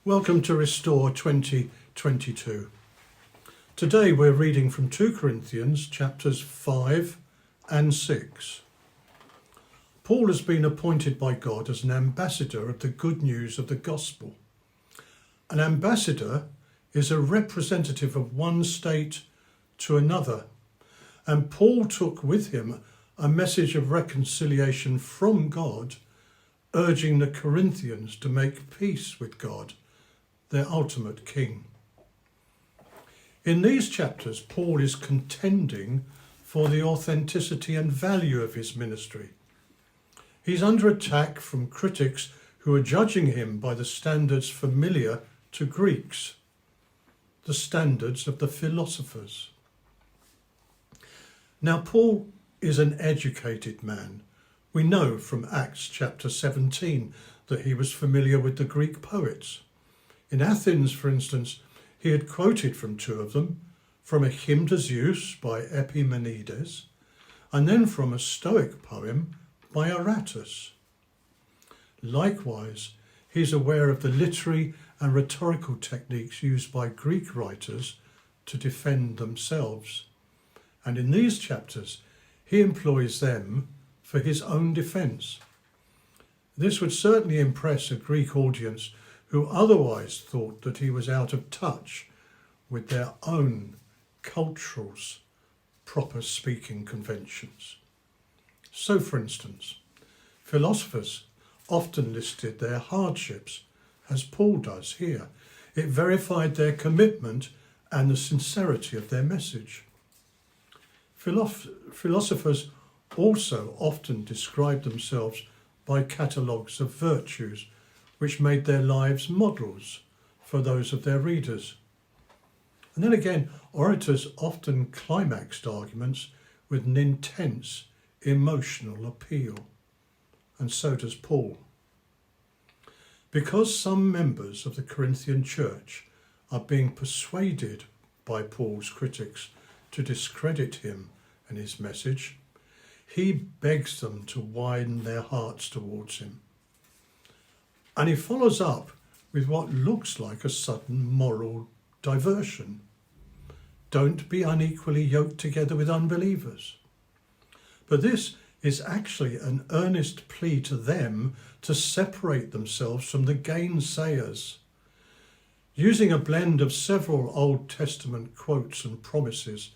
Welcome to Restore 2022. Today we're reading from 2 Corinthians chapters 5 and 6. Paul has been appointed by God as an ambassador of the good news of the gospel. An ambassador is a representative of one state to another, and Paul took with him a message of reconciliation from God, urging the Corinthians to make peace with God, their ultimate king. In these chapters, Paul is contending for the authenticity and value of his ministry. He's under attack from critics who are judging him by the standards familiar to Greeks, the standards of the philosophers. Now, Paul is an educated man. We know from Acts chapter 17 that he was familiar with the Greek poets. In Athens, for instance, he had quoted from 2 of them, from a hymn to Zeus by Epimenides, and then from a Stoic poem by Aratus. Likewise, he's aware of the literary and rhetorical techniques used by Greek writers to defend themselves. And in these chapters, he employs them for his own defence. This would certainly impress a Greek audience who otherwise thought that he was out of touch with their own cultural proper speaking conventions. So, for instance, philosophers often listed their hardships, as Paul does here. It verified their commitment and the sincerity of their message. Philosophers also often described themselves by catalogues of virtues, which made their lives models for those of their readers. And then again, orators often climaxed arguments with an intense emotional appeal, and so does Paul. Because some members of the Corinthian church are being persuaded by Paul's critics to discredit him and his message, he begs them to widen their hearts towards him. And he follows up with what looks like a sudden moral diversion. Don't be unequally yoked together with unbelievers. But this is actually an earnest plea to them to separate themselves from the gainsayers. Using a blend of several Old Testament quotes and promises,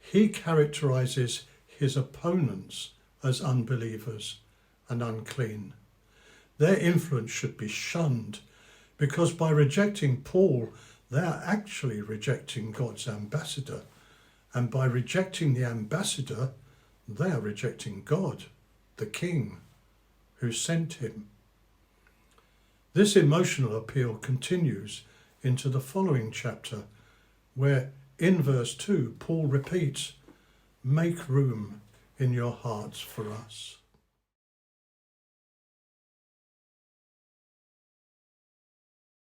he characterizes his opponents as unbelievers and unclean. Their influence should be shunned, because by rejecting Paul, they are actually rejecting God's ambassador. And by rejecting the ambassador, they are rejecting God, the King, who sent him. This emotional appeal continues into the following chapter, where in verse 2, Paul repeats, "Make room in your hearts for us."